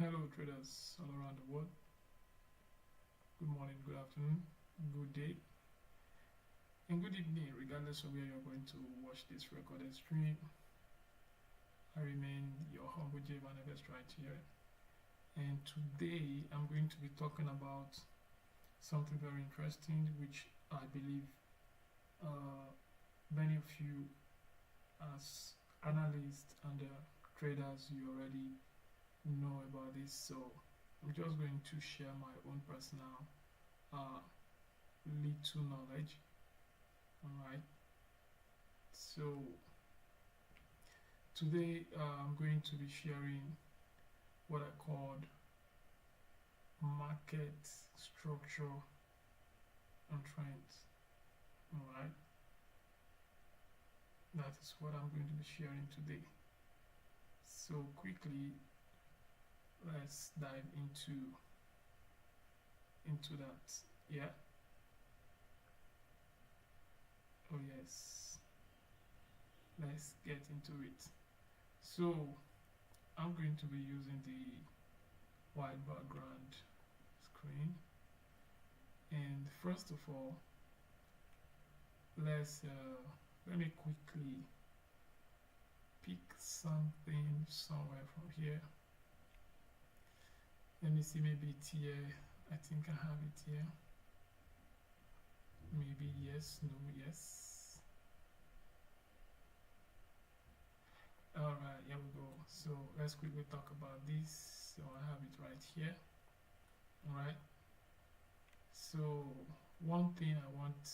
Hello traders all around the world. Good morning, good afternoon, good day, and good evening, regardless of where you're going to watch this recorded stream. I remain your humble J Vanevest right here. And today I'm going to be talking about something very interesting, which I believe many of you as analysts and traders, you already know about this. So I'm just going to share my own personal little knowledge. Alright, so today I'm going to be sharing what I called market structure and trends. Alright, that is what I'm going to be sharing today. So quickly, let's dive into that. Yeah. Oh yes, let's get into it. So I'm going to be using the white background screen, and first of all, let me quickly pick something somewhere from here. Let me see, maybe it's here. I think I have it here. Maybe yes, no, yes. Alright, here we go. So let's quickly talk about this. So I have it right here. Alright. So one thing I want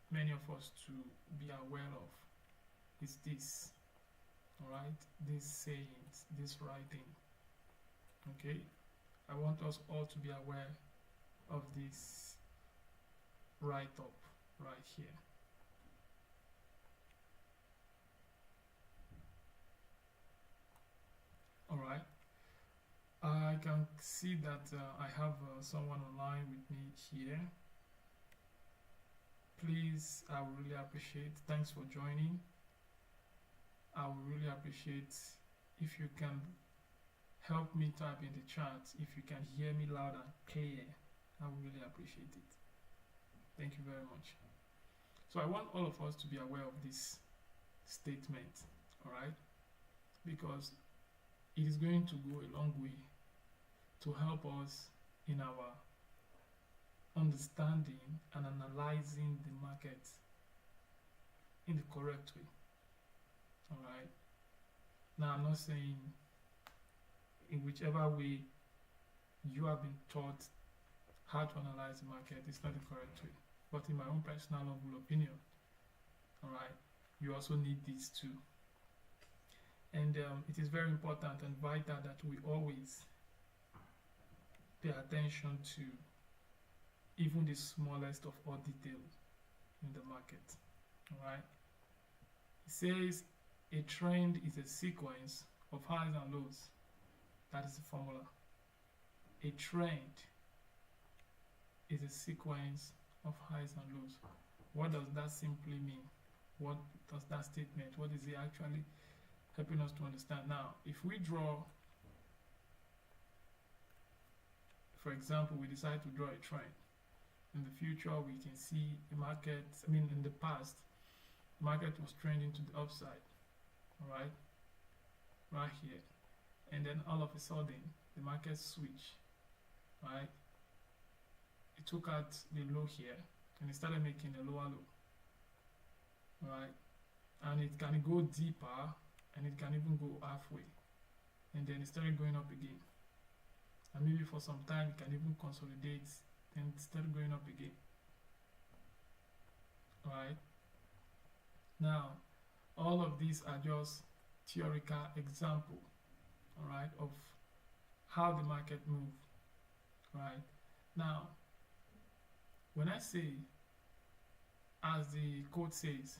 many of us to be aware of is this. Alright, these sayings, this writing. Okay. I want us all to be aware of this write-up right here. Alright, I can see that I have someone online with me here. Please, I would really appreciate, thanks for joining. I would really appreciate if you can help me type in the chat if you can hear me loud and clear. I would really appreciate it. Thank you very much. So I want all of us to be aware of this statement, alright? Because it is going to go a long way to help us in our understanding and analyzing the market in the correct way. Alright? Now I'm not saying in whichever way you have been taught how to analyze the market is not the correct way, but in my own personal humble opinion, alright, you also need this too. And it is very important and vital that we always pay attention to even the smallest of all details in the market. Alright, it says a trend is a sequence of highs and lows. That is the formula. A trend is a sequence of highs and lows. What does that simply mean? What does that statement, what is it actually helping us to understand? Now, if we draw, for example, we decide to draw a trend. In the future, we can see the market, in the past, the market was trending to the upside, all right here. And then all of a sudden, the market switched, right? It took out the low here, and it started making a lower low, right? And it can go deeper, and it can even go halfway. And then it started going up again. And maybe for some time, it can even consolidate, and start going up again. Alright. Now, all of these are just theoretical example, alright, of how the market moves. Right. Now, when I say, as the quote says,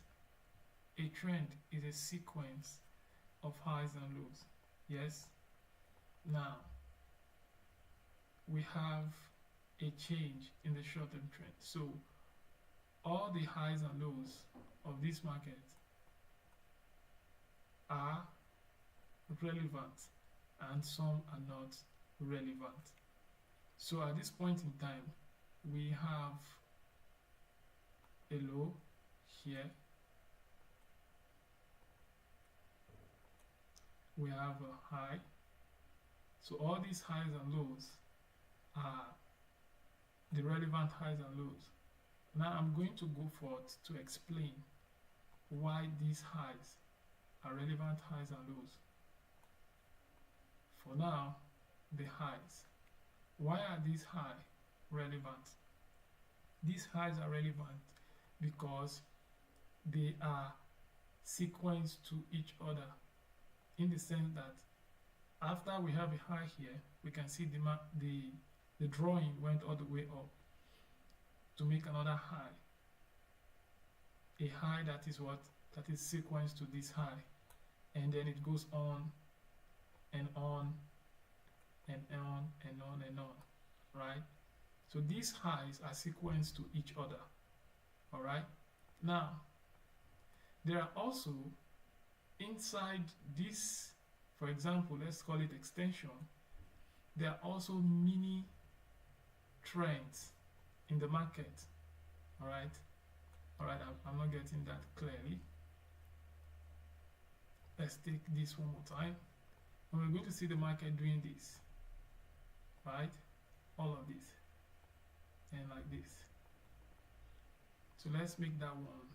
a trend is a sequence of highs and lows. Yes. Now, we have a change in the short-term trend. So all the highs and lows of this market are relevant and some are not relevant. So at this point in time, we have a low here, we have a high. So all these highs and lows are the relevant highs and lows. Now I'm going to go forth to explain why these highs are relevant highs and lows. For now, the highs. Why are these highs relevant? These highs are relevant because they are sequenced to each other, in the sense that after we have a high here, we can see the drawing went all the way up to make another high. A high that is what? That is sequenced to this high. And then it goes on and on and on and on and on, right? So these highs are sequenced to each other, all right? Now, there are also inside this, for example, let's call it extension, there are also mini trends in the market, all right? All right, I'm not getting that clearly. Let's take this one more time. And we're going to see the market doing this, right? All of this, and like this. So let's make that one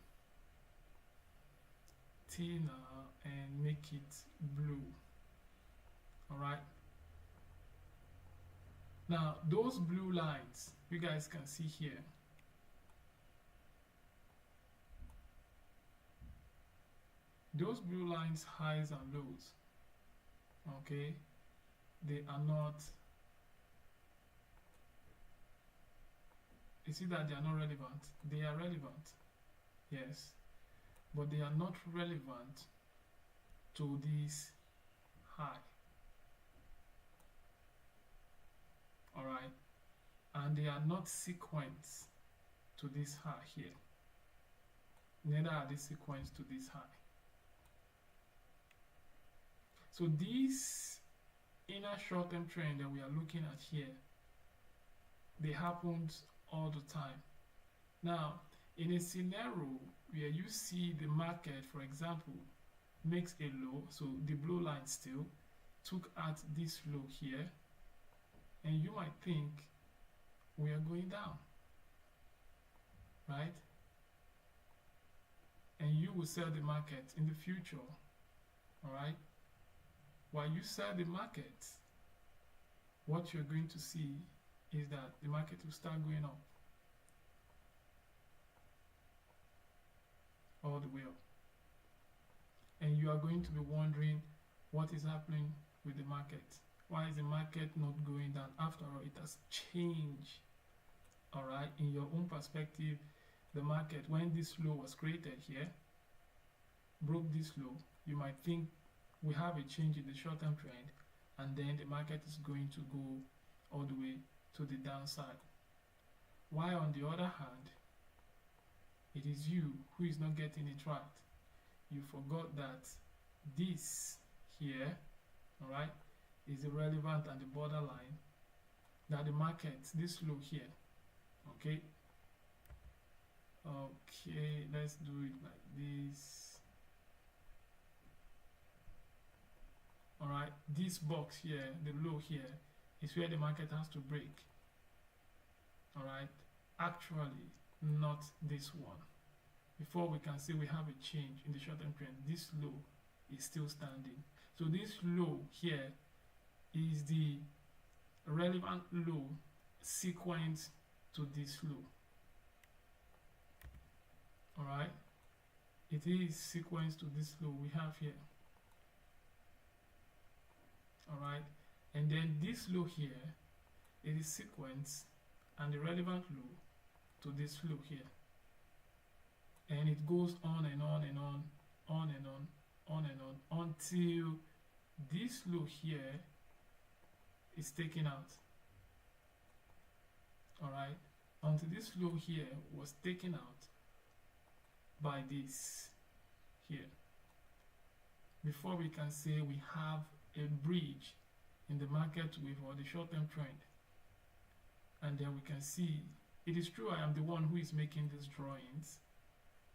thinner and make it blue, all right? Now, those blue lines, you guys can see here, those blue lines, highs and lows, okay, they are not, you see that they are not relevant. They are relevant, yes, but they are not relevant to this high, all right, and they are not sequenced to this high here. Neither are they sequenced to this high. So this inner short-term trend that we are looking at here, they happened all the time. Now, in a scenario where you see the market, for example, makes a low, so the blue line still took out this low here, and you might think we are going down, right? And you will sell the market in the future, all right? While you sell the market, what you're going to see is that the market will start going up all the way up. And you are going to be wondering what is happening with the market. Why is the market not going down? After all, it has changed, all right? In your own perspective, the market, when this low was created here, broke this low, you might think we have a change in the short-term trend, and then the market is going to go all the way to the downside. Why, on the other hand, it is you who is not getting it right. You forgot that this here, all right, is irrelevant and the borderline, that the market, this low here, okay, let's do it like this. All right, this box here, the low here, is where the market has to break. All right, actually not this one. Before we can say we have a change in the short-term trend, this low is still standing. So this low here is the relevant low sequence to this low. All right, it is sequence to this low we have here. All right, and then this low here, it is sequence and the relevant low to this low here, and it goes on and on and on, on and on and on, until this low here is taken out. All right, until this low here was taken out by this here, before we can say we have a bridge in the market wave or the short-term trend. And then we can see, it is true I am the one who is making these drawings,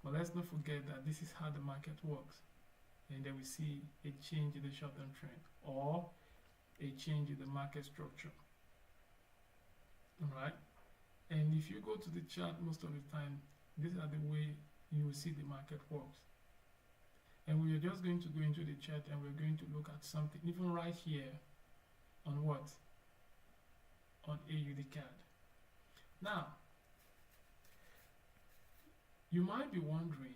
but let's not forget that this is how the market works. And then we see a change in the short-term trend or a change in the market structure. Alright? And if you go to the chart most of the time, these are the way you will see the market works. And we are just going to go into the chart and we're going to look at something, even right here, on what? On AUD CAD. Now, you might be wondering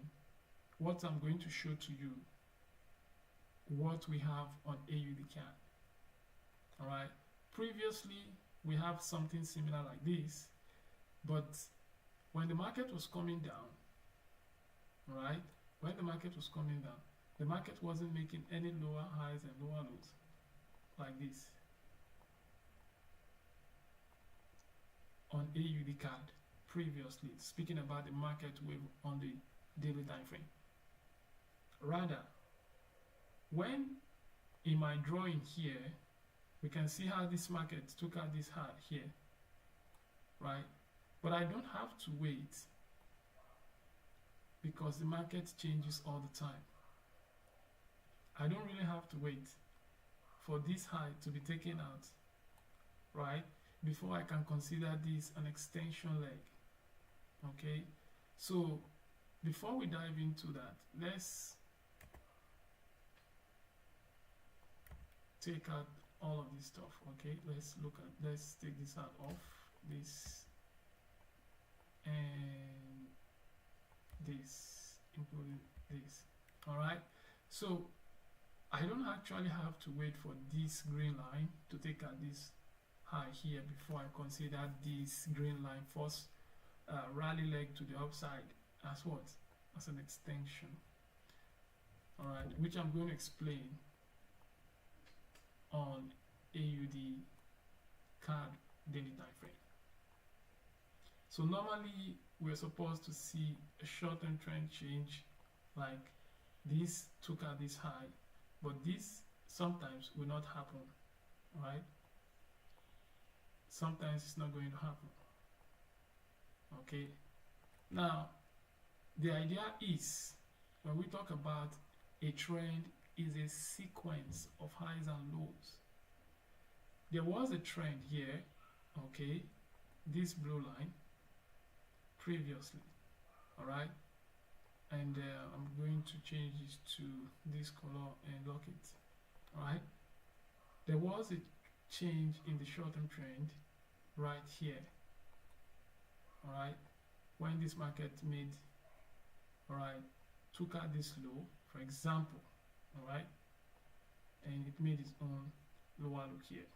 what I'm going to show to you, what we have on AUD CAD. Alright, previously we have something similar like this, but when the market was coming down, right? When the market was coming down, the market wasn't making any lower highs and lower lows like this on AUD CAD previously, speaking about the market wave on the daily time frame. Rather, when in my drawing here, we can see how this market took out this high here, right? But I don't have to wait because the market changes all the time. I don't really have to wait for this high to be taken out, right? Before I can consider this an extension leg. Okay, so before we dive into that, let's take out all of this stuff. Okay, let's take this out of this and this, including this. All right, so I don't actually have to wait for this green line to take out this high here before I consider this green line first rally leg to the upside as what? As an extension. All right, which I'm going to explain on AUD CAD daily time frame. So normally we're supposed to see a short-term trend change like this took out this high, but this sometimes will not happen, right? Sometimes it's not going to happen. Okay, now the idea is when we talk about a trend is a sequence of highs and lows. There was a trend here, okay, this blue line previously, all right, and I'm going to change this to this color and lock it. All right, there was a change in the short-term trend right here. All right, when this market made, all right, took out this low, for example, all right, and it made its own lower look here.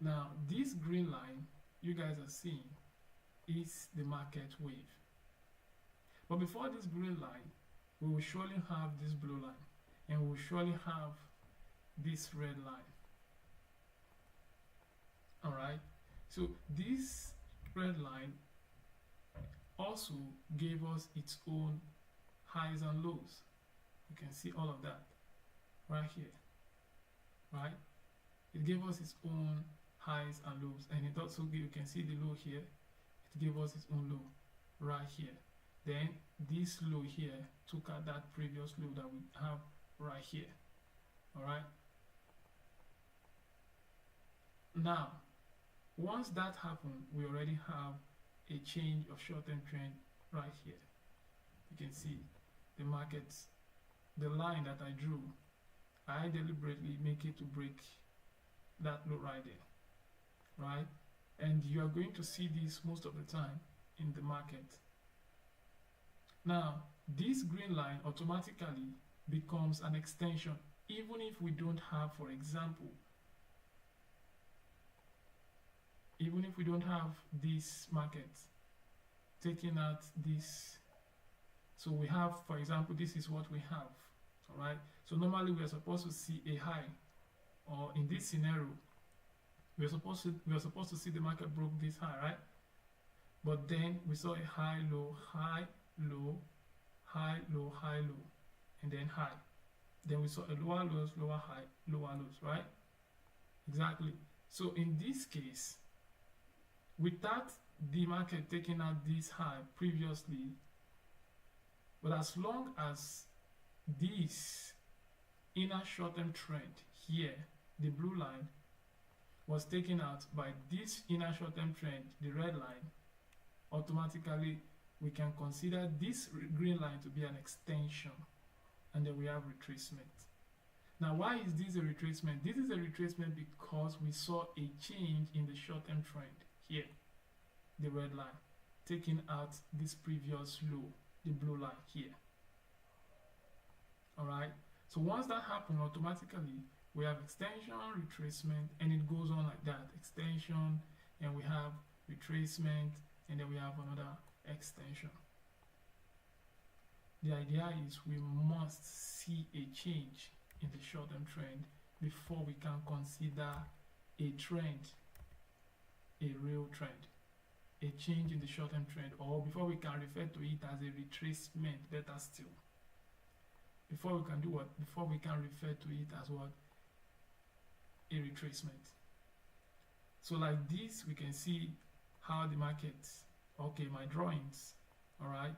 Now this green line you guys are seeing is the market wave, but before this green line we will surely have this blue line and we will surely have this red line. All right, so this red line also gave us its own highs and lows. You can see all of that right here, right? It gave us its own highs and lows, and it also gave, you can see the low here, it gave us its own low right here. Then this low here took out that previous low that we have right here. All right, now once that happened, we already have a change of short-term trend right here. You can see the markets, the line that I drew, I deliberately make it to break that low right there, right? And you are going to see this most of the time in the market. Now this green line automatically becomes an extension even if we don't have, for example, even if we don't have this market taking out this. So we have, for example, this is what we have. All right, so normally we are supposed to see a high, or in this scenario we are supposed to see the market broke this high, right? But then we saw a high low, high low, high low, high low, and then high. Then we saw a lower lows, lower high, lower lows, right? Exactly. So in this case, without the market taking out this high previously, but as long as this inner short-term trend here, the blue line, was taken out by this inner short-term trend, the red line, automatically we can consider this green line to be an extension, and then we have retracement. Now, why is this a retracement? This is a retracement because we saw a change in the short-term trend here, the red line, taking out this previous low, the blue line here. All right. So once that happens, automatically we have extension, retracement, and it goes on like that. Extension, and we have retracement, and then we have another extension. The idea is we must see a change in the short-term trend before we can consider a trend, a real trend, a change in the short-term trend, or before we can refer to it as a retracement, better still. Before we can do what? Before we can refer to it as what? A retracement. So like this, we can see how the market, okay, my drawings, all right,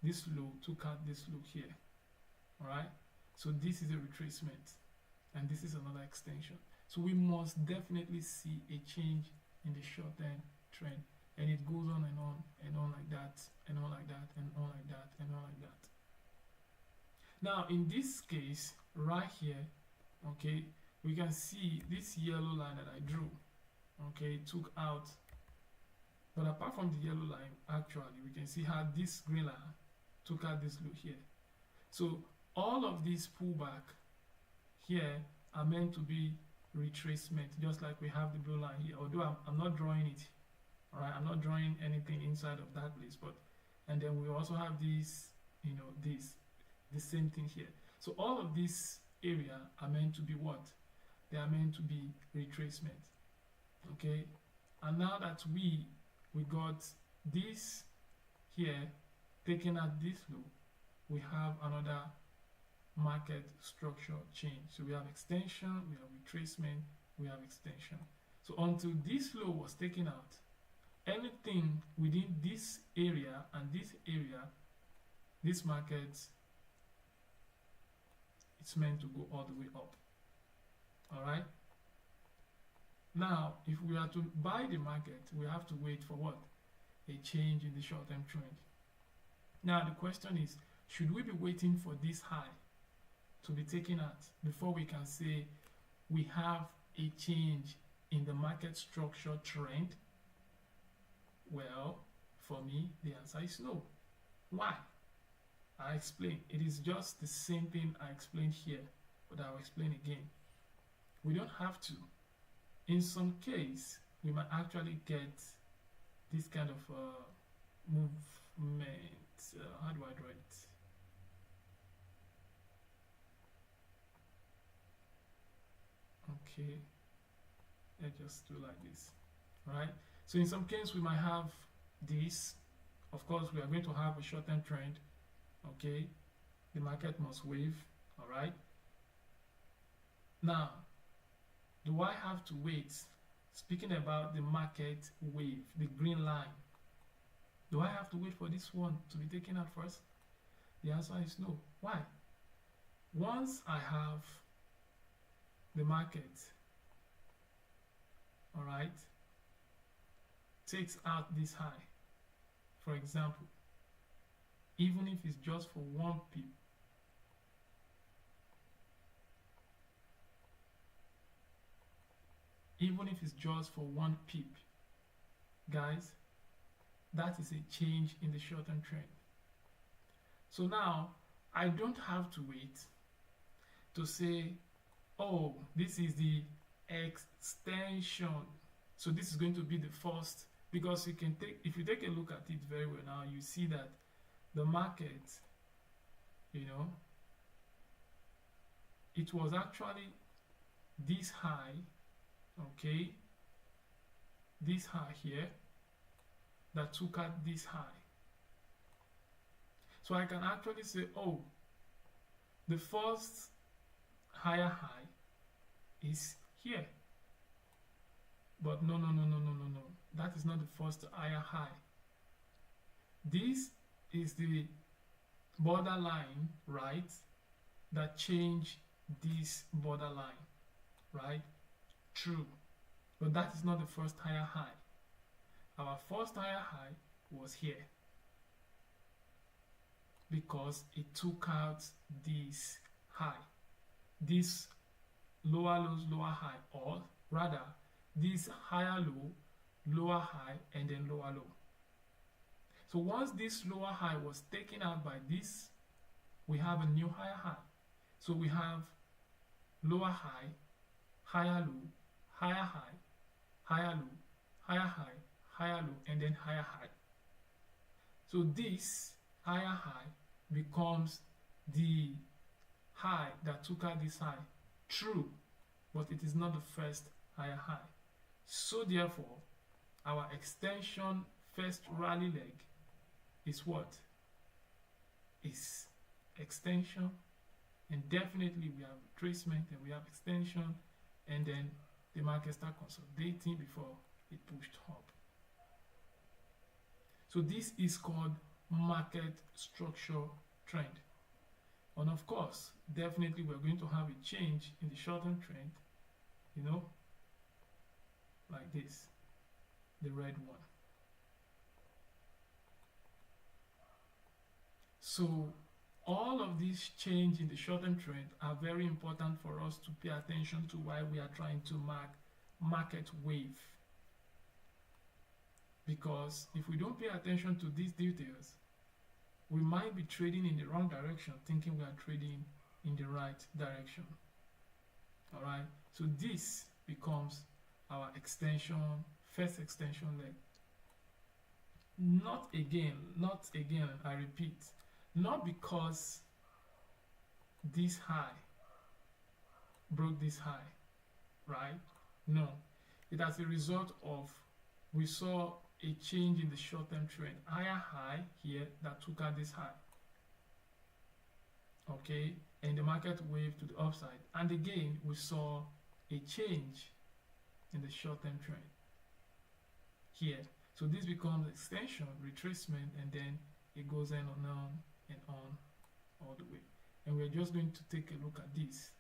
this low took out this low here, all right. So this is a retracement, and this is another extension. So we must definitely see a change in the short-term trend, and it goes on and on and on like that, and on like that, and on like that, and on like that. Now in this case right here, okay, we can see this yellow line that I drew, okay, took out, but apart from the yellow line, actually we can see how this green line took out this low here. So all of these pullback here are meant to be retracement, just like we have the blue line here, although I'm not drawing it, all right, I'm not drawing anything inside of that place, but, and then we also have this, you know, the same thing here. So all of this area are meant to be what? They are meant to be retracement, okay. And now that we got this here taking out this low, we have another market structure change. So we have extension, we have retracement, we have extension. So until this low was taken out, anything within this area and this area, this market, it's meant to go all the way up. All right. Now, if we are to buy the market, we have to wait for what? A change in the short-term trend. Now, the question is, should we be waiting for this high to be taken out before we can say we have a change in the market structure trend? Well, for me, the answer is no. Why? I explain. It is just the same thing I explained here, but I'll explain again. We don't have to. In some case, we might actually get this kind of movement. How do I draw it? Okay, let's just do like this, right? So in some cases, we might have this. Of course, we are going to have a short-term trend. Okay, the market must wave. All right. Now, do I have to wait? Speaking about the market wave, the green line, do I have to wait for this one to be taken out first? The answer is no. Why? Once I have the market, all right, takes out this high, for example, even if it's just for 1 pip, even if it's just for 1 pip, guys, that is a change in the short-term trend. So now I don't have to wait to say, oh, this is the extension. So this is going to be the first, because you can take, if you take a look at it very well now, you see that the market, you know, it was actually this high, okay, this high here that took out this high. So I can actually say, oh, the first higher high is here. But no, no, no, no, no, no, no. That is not the first higher high. This is the borderline, right? That change this borderline, right? True. But that is not the first higher high. Our first higher high was here because it took out this high, this lower lows, lower high, or rather this higher low, lower high, and then lower low. So once this lower high was taken out by this, we have a new higher high. So we have lower high, higher low, higher high, higher low, higher high, higher low, and then higher high. So this higher high becomes the high that took out this high. True, but it is not the first higher high. So therefore, our extension first rally leg is what? Is extension, and definitely we have retracement and we have extension, and then the market start consolidating before it pushed up. So this is called market structure trend. And of course, definitely we're going to have a change in the short-term trend, you know, like this, the red one. So all of these change in the short-term trend are very important for us to pay attention to while we are trying to mark market wave. Because if we don't pay attention to these details, we might be trading in the wrong direction, thinking we are trading in the right direction. All right, so this becomes our extension, first extension leg. Not again, I repeat, not because this high broke this high, right? No, it as a result of we saw a change in the short-term trend, higher high here that took out this high, okay, and the market wave to the upside, and again we saw a change in the short-term trend here. So this becomes extension, retracement, and then it goes on and on and on all the way. And we're just going to take a look at this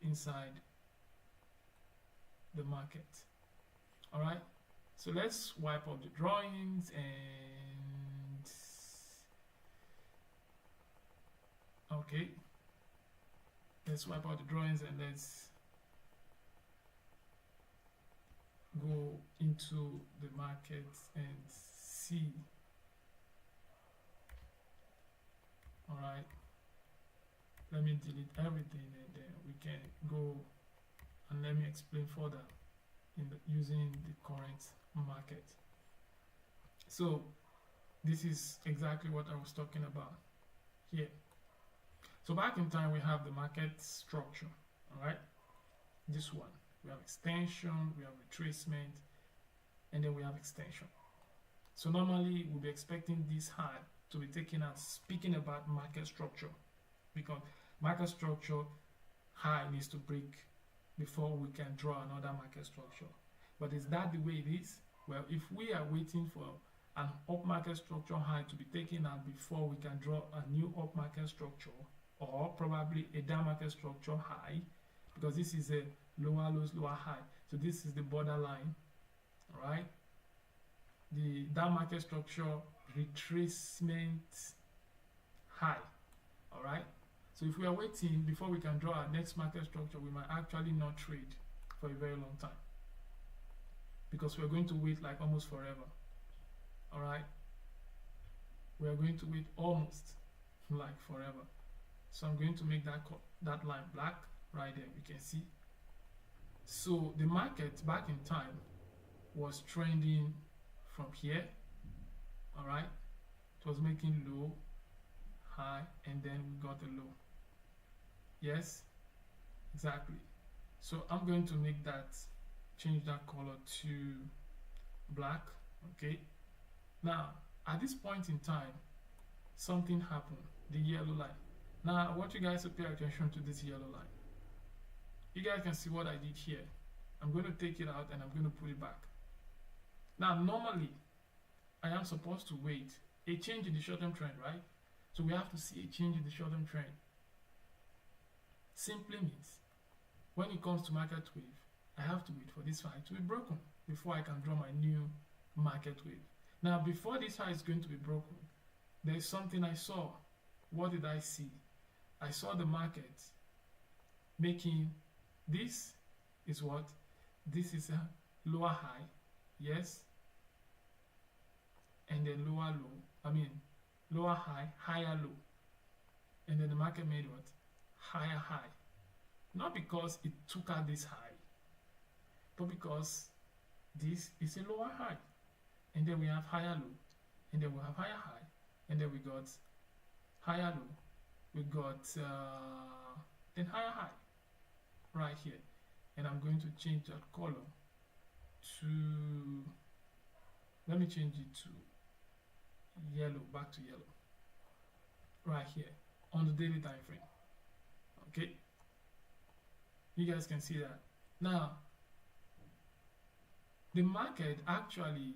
inside the market. All right, so let's wipe up the drawings and okay, let's wipe out the drawings and let's go into the market and see. All right, let me delete everything and then we can go and let me explain further in using the current market. So this is exactly what I was talking about here. So back in time we have the market structure. All right, this one, we have extension, we have retracement, and then we have extension. So normally we'll be expecting this high to be taken as speaking about market structure, because market structure high needs to break before we can draw another market structure. But is that the way it is? Well, if we are waiting for an up market structure high to be taken out before we can draw a new up market structure, or probably a down market structure high, because this is a lower lows, lower high, so this is the borderline, right? The down market structure retracement high. All right, so if we are waiting before we can draw our next market structure, we might actually not trade for a very long time, because we're going to wait like almost forever. All right, we are going to wait almost like forever. So I'm going to make that line black right there, we can see. So the market back in time was trending from here. All right, it was making low, high, and then we got a low. Yes, exactly. So I'm going to make that, change that color to black. Okay, now at this point in time something happened, the yellow line. Now I want you guys to pay attention to this yellow line. you guys can see what I did here. I'm going to take it out and I'm going to put it back. Now normally I am supposed to wait a change in the short-term trend, right? So we have to see a change in the short-term trend. Simply means when it comes to market wave, I have to wait for this high to be broken before I can draw my new market wave. Now before this high is going to be broken, there is something I saw. What did I see? I saw the market making, this is what? This is a lower high, yes, and then lower low, lower high, higher low, and then the market made what? Higher high. Not because it took out this high, but because this is a lower high, and then we have higher low, and then we have higher high, and then we got higher low, we got then higher high right here. And I'm going to change that color to, let me change it to yellow, back to yellow right here on the daily time frame. Okay, you guys can see that. Now the market actually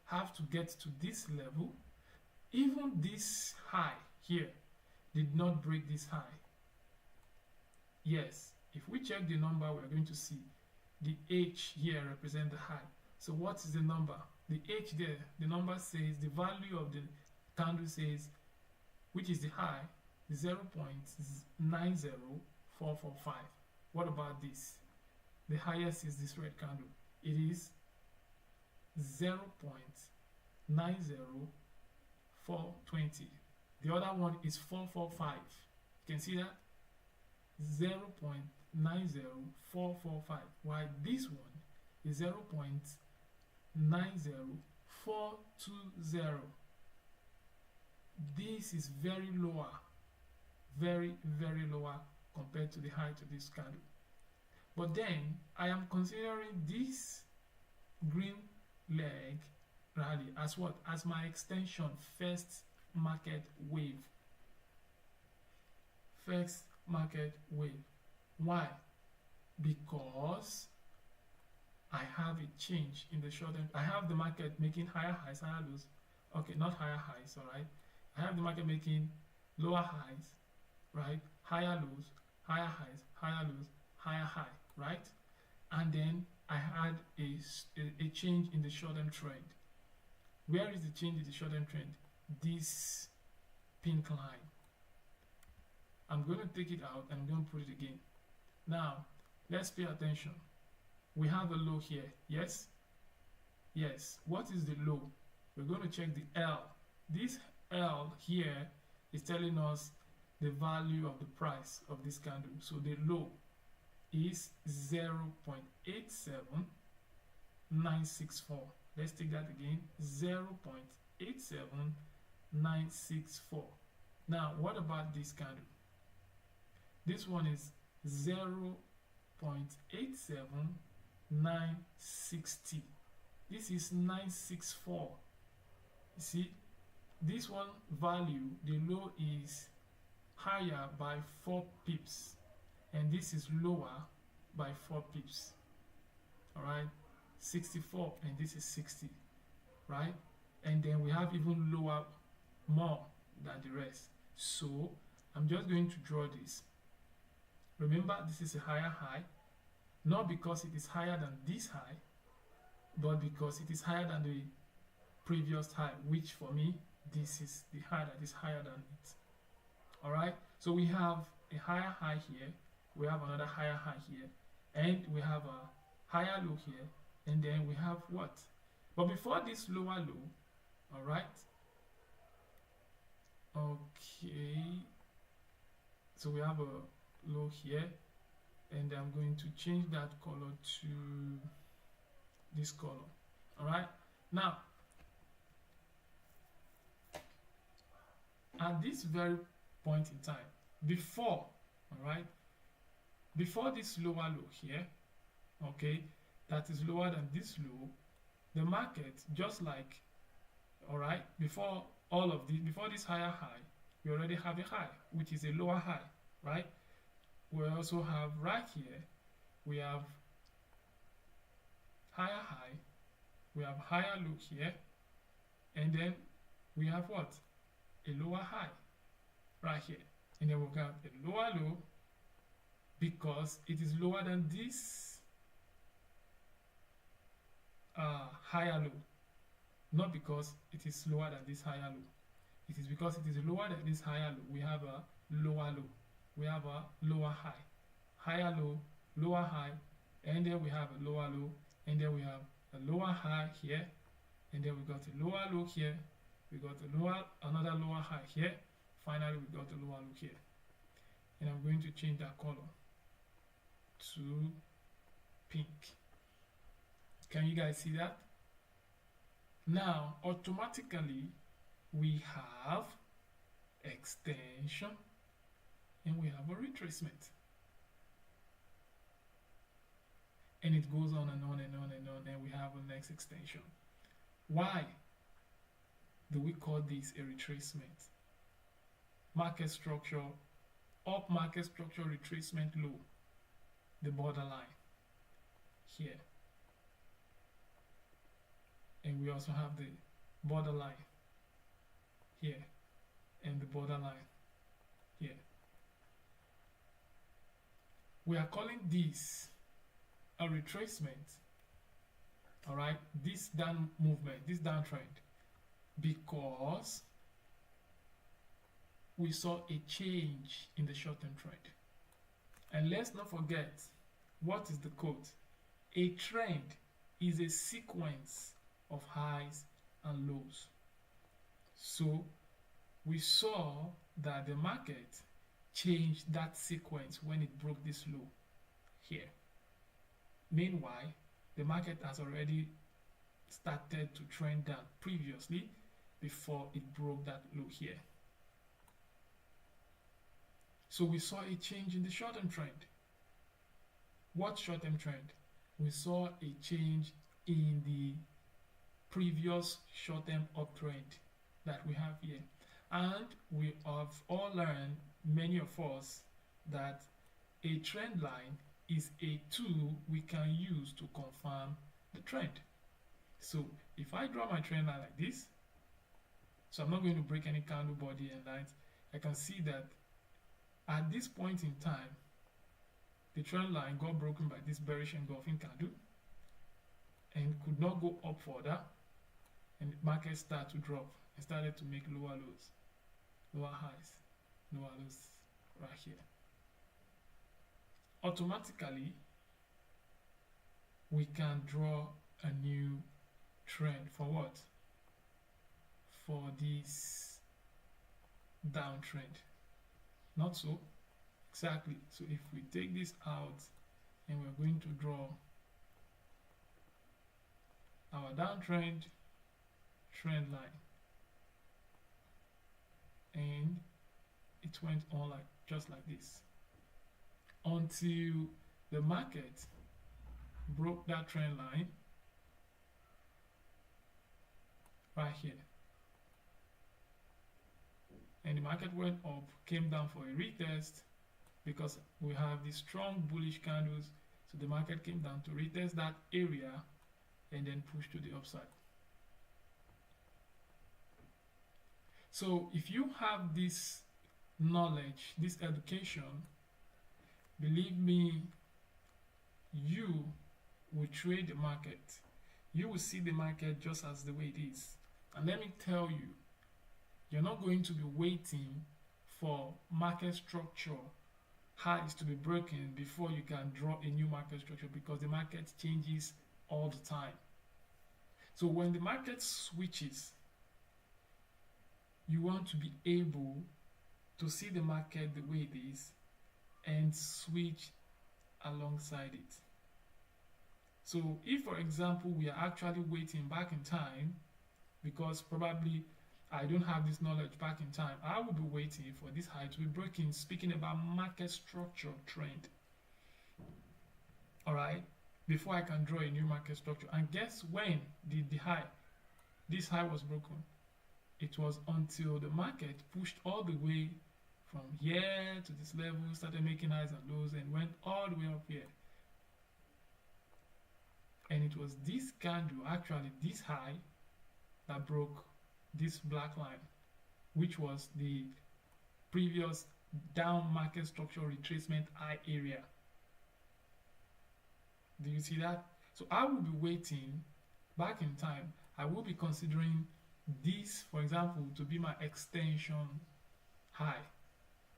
have to get to this level. Even this high here did not break this high. Yes, if we check the number, we're going to see the H here represent the high. So what is the number? The H there, the number says, the value of the candle says, which is the high, 0.90445. What about this? The highest is this red candle. It is 0.90420. The other one is 445. You can see that? 0.90445. While this one is 0.90420. This is very lower, very lower compared to the height of this candle. But then I am considering this green leg rally as what? As my extension, first market wave. First market wave. Why? Because I have a change in the short term. I have the market making higher highs, higher lows. Okay, not higher highs, all right. I have the market making lower highs, right? Higher lows, higher highs, higher lows, higher high, right? And then I had a change in the short-term trend. Where is the change in the short-term trend? This pink line. I'm going to take it out and I'm going to put it again. Now, let's pay attention. We have a low here, yes? Yes. What is the low? We're going to check the L. This L here is telling us the value of the price of this candle. So the low is 0.87964. Let's take that again. 0.87964. Now, what about this candle? This one is 0.87960. This is 964. You see, this one value, the low is higher by 4 pips, and this is lower by 4 pips. All right, 64, and this is 60, right? And then we have even lower, more than the rest. So I'm just going to draw this. Remember, this is a higher high, not because it is higher than this high, but because it is higher than the previous high, which for me, this is the high that is higher than it. All right, so we have a higher high here, we have another higher high here, and we have a higher low here, and then we have what? But before this lower low, all right, okay, so we have a low here, and I'm going to change that color to this color. All right, now at this very point in time, before, all right, before this lower low here, okay, that is lower than this low, the market, just like, all right, before all of this, before this higher high, we already have a high, which is a lower high, right? We also have right here we have higher high, we have higher low here, and then we have what? A lower high right here. And then we'll have a lower low because it is lower than this higher low. Not because it is lower than this higher low. It is because it is lower than this higher low. We have a lower low. We have a lower high. Higher low, lower high, and then we have a lower low, and then we have a lower high here, and then we got a lower low here, we got another lower high here, finally we got a lower low here. And I'm going to change that color to pink. Can you guys see that? Now automatically we have extension and we have a retracement. And it goes on and on and on and on, and we have a next extension. Why do we call this a retracement? Market structure, up market structure, retracement low, the borderline here. And we also have the borderline here and the borderline here. We are calling this a retracement, all right, this down movement, this downtrend, because we saw a change in the short-term trend. And let's not forget, what is the quote? A trend is a sequence of highs and lows. So we saw that the market changed that sequence when it broke this low here. Meanwhile, the market has already started to trend down previously before it broke that low here. So we saw a change in the short-term trend. What short-term trend? We saw a change in the previous short-term uptrend that we have here. And we have all learned, many of us, that a trend line is a tool we can use to confirm the trend. So if I draw my trend line like this, so I'm not going to break any candle body and lines, I can see that at this point in time, the trend line got broken by this bearish engulfing candle and could not go up further, and the market started to drop and started to make lower lows, lower highs, lower lows right here. Automatically, we can draw a new trend for what? For this downtrend. Not so? Exactly. So if we take this out and we're going to draw our downtrend trend line, and it went on like just like this until the market broke that trend line right here, and the market went up, came down for a retest because we have these strong bullish candles. So the market came down to retest that area and then push to the upside. So if you have this knowledge, this education, believe me, you will trade the market. You will see the market just as the way it is. And let me tell you, you're not going to be waiting for market structure highs to be broken before you can draw a new market structure, because the market changes all the time. So when the market switches, you want to be able to see the market the way it is and switch alongside it. So if, for example, we are actually waiting back in time, because probably I don't have this knowledge back in time, I will be waiting for this high to be broken, speaking about market structure trend. All right, before I can draw a new market structure. And guess when did this high was broken? It was until the market pushed all the way from here to this level, started making highs and lows, and went all the way up here. and it was this candle, actually this high, that broke this black line, which was the previous down market structure retracement high area. Do you see that? So I will be waiting back in time. I will be considering this, for example, to be my extension high,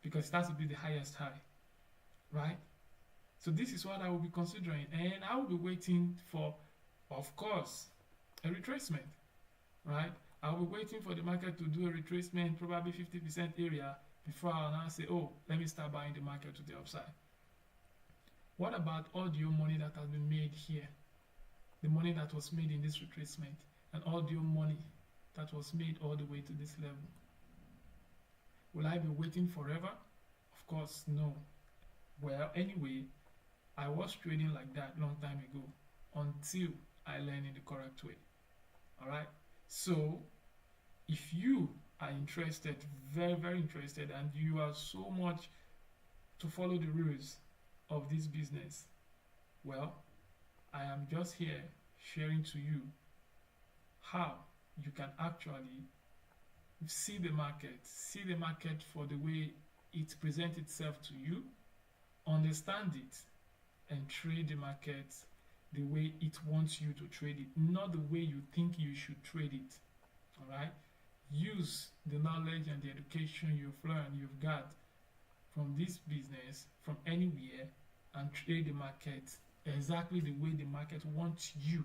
because it has to be the highest high, right? So this is what I will be considering, and I will be waiting for, of course, a retracement, right? I will be waiting for the market to do a retracement, probably 50% area, before I'll now say, oh, let me start buying the market to the upside. What about all the money that has been made here? The money that was made in this retracement, and all the money that was made all the way to this level. Will I be waiting forever? Of course, no. Well, anyway, I was trading like that long time ago until I learned in the correct way. Alright? So, if you are interested, very, very interested, and you are so much to follow the rules of this business, well, I am just here sharing to you how you can actually see the market for the way it presents itself to you, understand it, and trade the market the way it wants you to trade it, not the way you think you should trade it. All right? Use the knowledge and the education you've learned, you've got from this business, from anywhere, and trade the market exactly the way the market wants you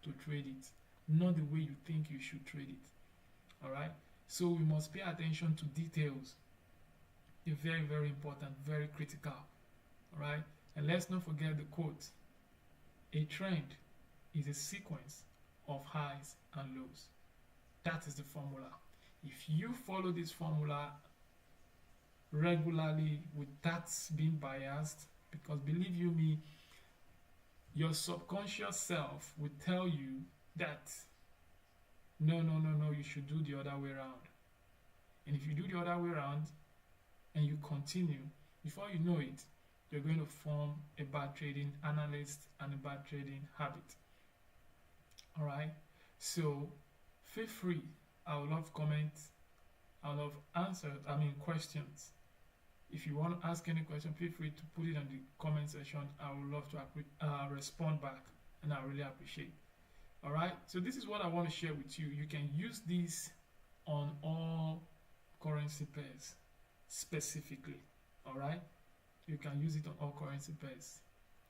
to trade it, not the way you think you should trade it. All right? So we must pay attention to details. They're very, very important, very critical. All right? And let's not forget the quote. A trend is a sequence of highs and lows. That is the formula. If you follow this formula regularly with that being biased, because believe you me, your subconscious self will tell you that no, you should do the other way around. And if you do the other way around and you continue, before you know it, you're going to form a bad trading analyst and a bad trading habit. All right? So feel free. I would love comments. I would love questions. If you want to ask any question, feel free to put it in the comment section. I would love to respond back, and I really appreciate. All right? So this is what I want to share with you. You can use this on all currency pairs specifically. All right? You can use it on all currency pairs.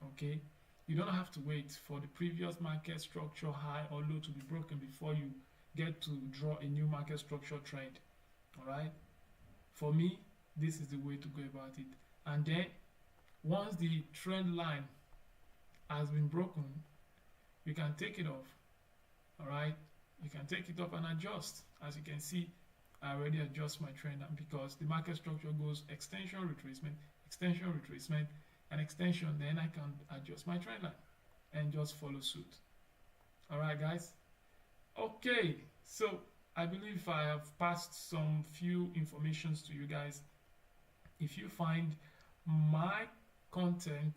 Okay? You don't have to wait for the previous market structure high or low to be broken before you get to draw a new market structure trend. All right? For me, this is the way to go about it. And then once the trend line has been broken, you can take it off. All right? You can take it off and adjust. As you can see, I already adjust my trend because the market structure goes extension, retracement, and extension. Then I can adjust my trend line and just follow suit. All right, guys? Okay, so I believe I have passed some few informations to you guys. If you find my content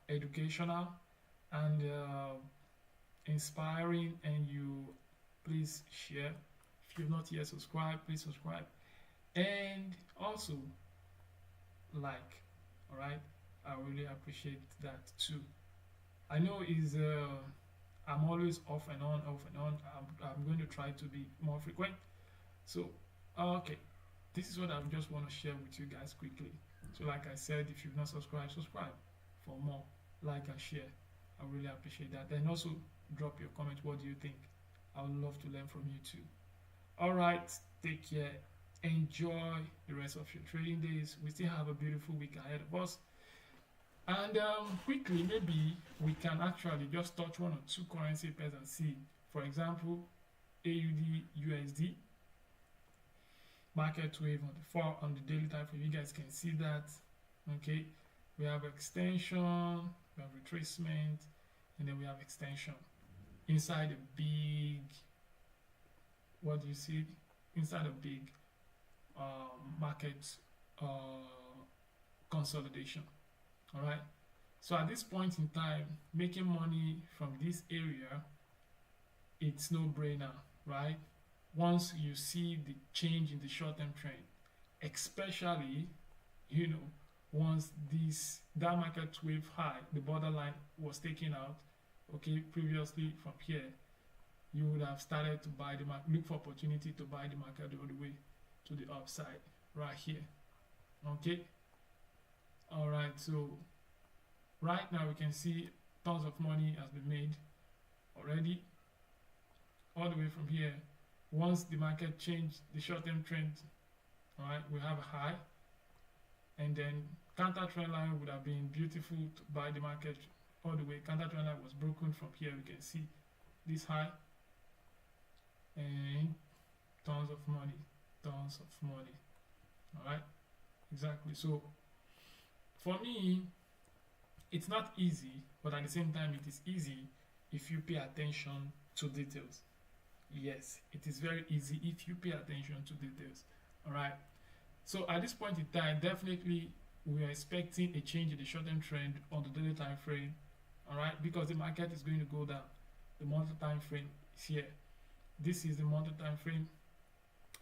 educational and inspiring, and you please share. If you've not yet subscribed, please subscribe, and also like. All right, I really appreciate that too. I know I'm always off and on. I'm going to try to be more frequent. So okay, this is what I just want to share with you guys quickly. So like I said, if you've not subscribed, subscribe for more. Like and share. I really appreciate that. And also drop your comment. What do you think? I would love to learn from you too. All right, take care. Enjoy the rest of your trading days. We still have a beautiful week ahead of us. And quickly, maybe we can actually just touch one or two currency pairs and see. For example, AUD USD. Market wave on the daily time frame. You guys can see that. Okay, we have extension, we have retracement, and then we have extension inside a big. What do you see inside a big market consolidation? All right. So at this point in time, making money from this area, it's no brainer, right? Once you see the change in the short-term trend, especially, you know, once that market wave high, the borderline was taken out, okay, previously from here, you would have started to buy the market, look for opportunity to buy the market all the way to the upside right here. Okay. All right. So right now we can see tons of money has been made already all the way from here. Once the market changed the short-term trend, all right, we have a high, and then counter trend line would have been beautiful to buy the market all the way. Counter trend line was broken from here. We can see this high and tons of money. All right, exactly. So for me, it's not easy, but at the same time, it is easy if you pay attention to details. Yes, it is very easy if you pay attention to details. All right. So at this point in time, definitely we are expecting a change in the short-term trend on the daily time frame. All right, because the market is going to go down. The monthly time frame is here. This is the monthly time frame.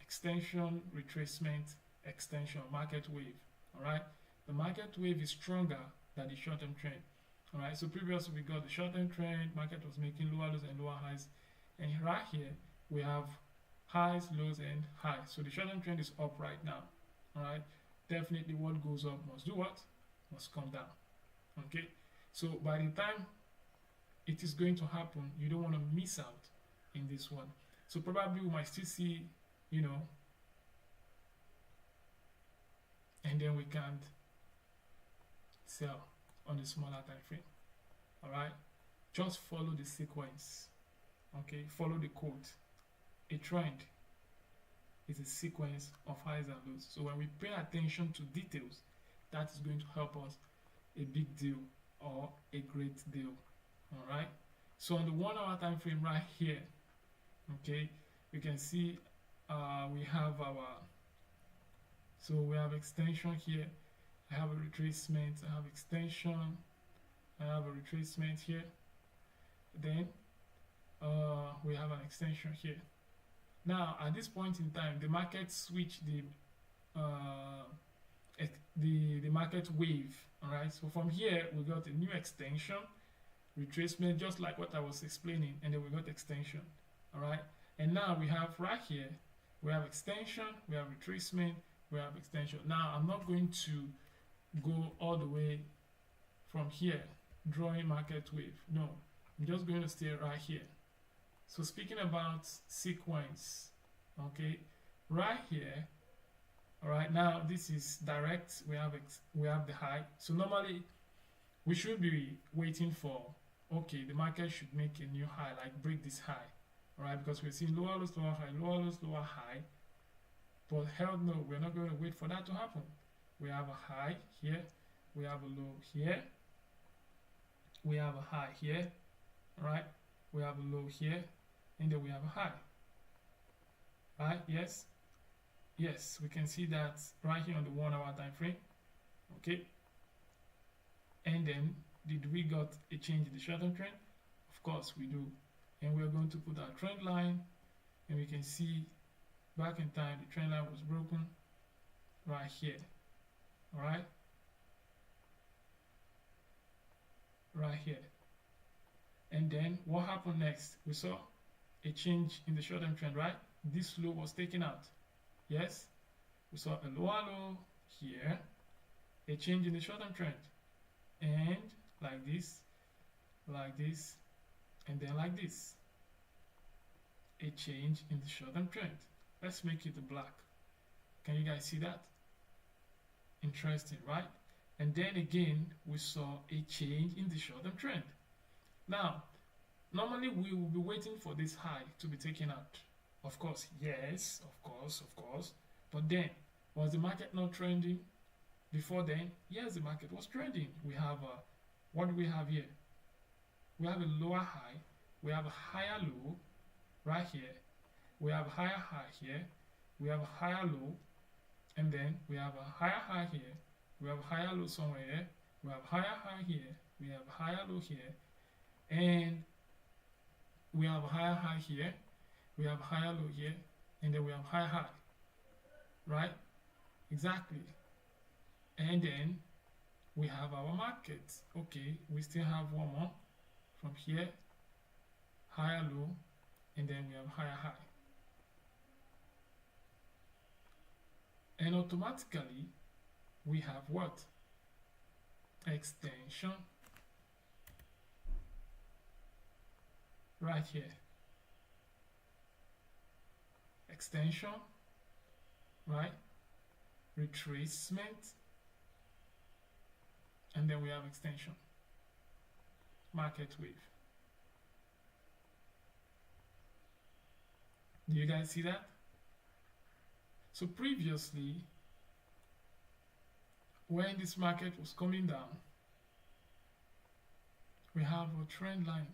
Extension, retracement, extension, market wave. All right, the market wave is stronger than the short-term trend. All right, so previously we got the short-term trend, market was making lower lows and lower highs, and right here we have highs, lows, and highs. So the short-term trend is up right now. All right, definitely what goes up must do what? Must come down. Okay, so by the time it is going to happen, you don't want to miss out in this one. So probably we might still see, you know, and then we can't sell on the smaller time frame. All right, just follow the sequence. Okay, follow the code. A trend is a sequence of highs and lows. So when we pay attention to details, that is going to help us a big deal or a great deal. All right, so on the 1 hour time frame right here, okay, you can see we have we have extension here. I have a retracement, I have extension, I have a retracement here, then we have an extension here. Now at this point in time, the market switched the market wave. All right, so from here we got a new extension, retracement, just like what I was explaining, and then we got extension. All right, and now we have right here, we have extension, we have retracement, we have extension. Now I'm not going to go all the way from here drawing market wave. No, I'm just going to stay right here. So speaking about sequence, okay, right here, all right, now this is direct. We have the high. So normally we should be waiting for, okay, the market should make a new high, like break this high. All right, because we're seeing lower lows, lower high, lower lows, lower high. But hell no, we're not going to wait for that to happen. We have a high here, we have a low here, we have a high here, right? We have a low here, and then we have a high. Right? Yes? Yes, we can see that right here on the 1 hour time frame. Okay. And then did we got a change in the short-term trend? Of course we do. And we're going to put our trend line, and we can see back in time the trend line was broken right here. All right, right here. And then what happened next? We saw a change in the short-term trend, right? This low was taken out. Yes, we saw a lower low here, a change in the short-term trend, and like this, and then like this, a change in the short-term trend. Let's make it black. Can you guys see that? Interesting, right? And then again, we saw a change in the short-term trend. Now, normally we will be waiting for this high to be taken out. Of course, yes, of course. But then, was the market not trending before then? Yes, the market was trending. We have what do we have here? We have a lower high, we have a higher low right here, we have a higher high here, we have a higher low, and then we have a higher high here, we have a higher low somewhere here, we have a higher high here, we have higher low here, and we have higher high here, we have higher low here, and then we have higher high, right? Exactly. And then we have our market. Okay, we still have one more from here, higher low, and then we have higher high. And automatically we have what? Extension right here. Extension, right? Retracement, and then we have extension, market wave. Do you guys see that? So previously, when this market was coming down, we have a trend line.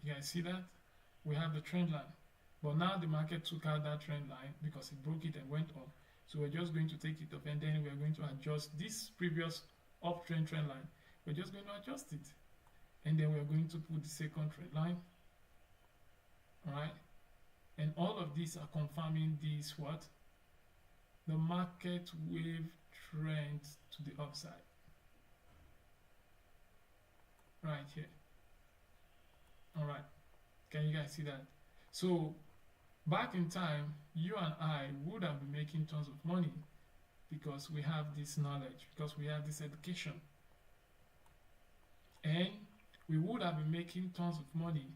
You guys see that? We have the trend line. But now the market took out that trend line because it broke it and went up. So we're just going to take it up, and then we're going to adjust this previous uptrend trend line. We're just going to adjust it. And then we're going to put the second trend line. Alright? And all of these are confirming this what? The market wave trend to the upside. Right here. Alright. Can you guys see that? So back in time, you and I would have been making tons of money because we have this knowledge, because we have this education. And we would have been making tons of money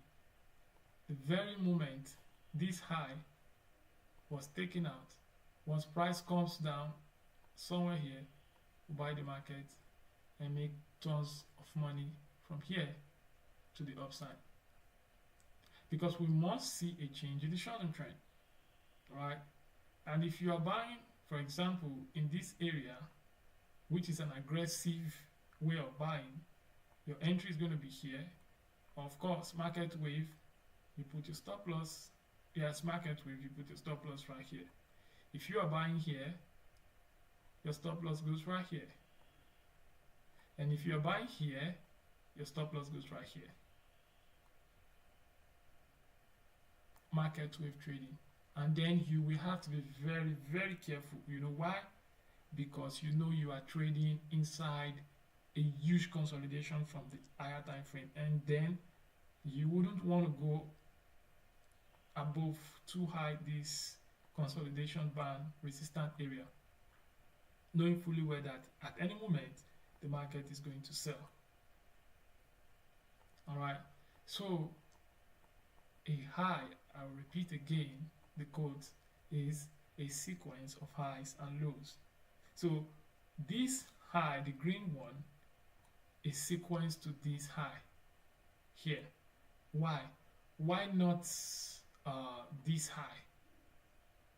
the very moment this high was taken out. Once price comes down somewhere here, we buy the market and make tons of money from here to the upside. Because we must see a change in the short-term trend, right? And if you are buying, for example, in this area, which is an aggressive way of buying, your entry is going to be here. Of course, market wave, you put your stop loss. Yes, market wave, you put your stop loss right here. If you are buying here, your stop loss goes right here. And if you are buying here, your stop loss goes right here. Market wave trading. And then you will have to be very, very careful. You know why? Because you know you are trading inside a huge consolidation from the higher time frame, and then you wouldn't want to go above too high this consolidation band resistant area, knowing fully well that at any moment the market is going to sell. Alright, so a high, I'll repeat again, the code is a sequence of highs and lows. So this high, the green one, is sequence to this high here. Why? Why not this high?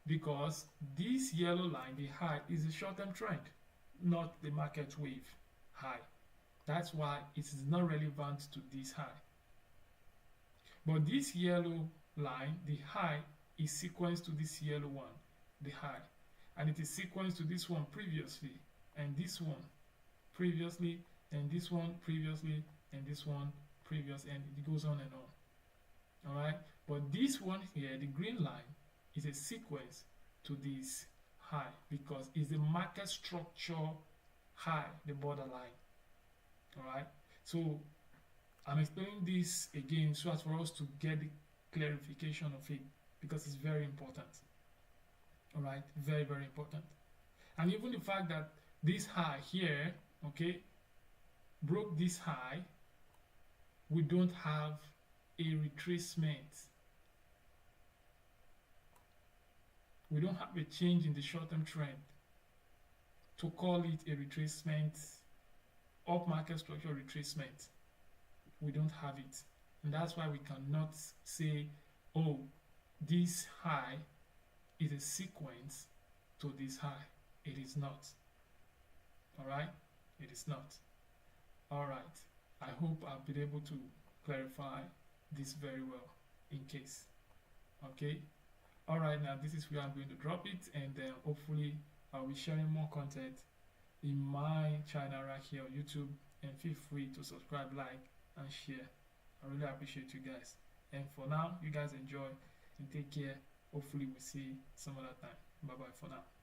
Because this yellow line, the high, is a short-term trend, not the market wave high. That's why it is not relevant to this high. But this yellow line, the high, is sequence to this yellow one, the high. And it is sequence to this one previously, and this one previously, and this one previously, and this one previous, and it goes on and on. Alright? But this one here, the green line, is a sequence to this high because it's the market structure high, the borderline. Alright? So I'm explaining this again so as for us to get the clarification of it because it's very important. Alright? Very, very important. And even the fact that this high here, okay, broke this high, we don't have a retracement. We don't have a change in the short-term trend to call it a retracement, up market structure retracement. We don't have it. And that's why we cannot say, oh, this high is a sequence to this high. It is not. Alright? It is not. Alright. I hope I've been able to clarify this very well in case. Okay? Alright, now this is where I'm going to drop it, and hopefully I'll be sharing more content in my channel right here on YouTube, and feel free to subscribe, like, and share. I really appreciate you guys. And for now, you guys enjoy and take care. Hopefully, we'll see some other time. Bye bye for now.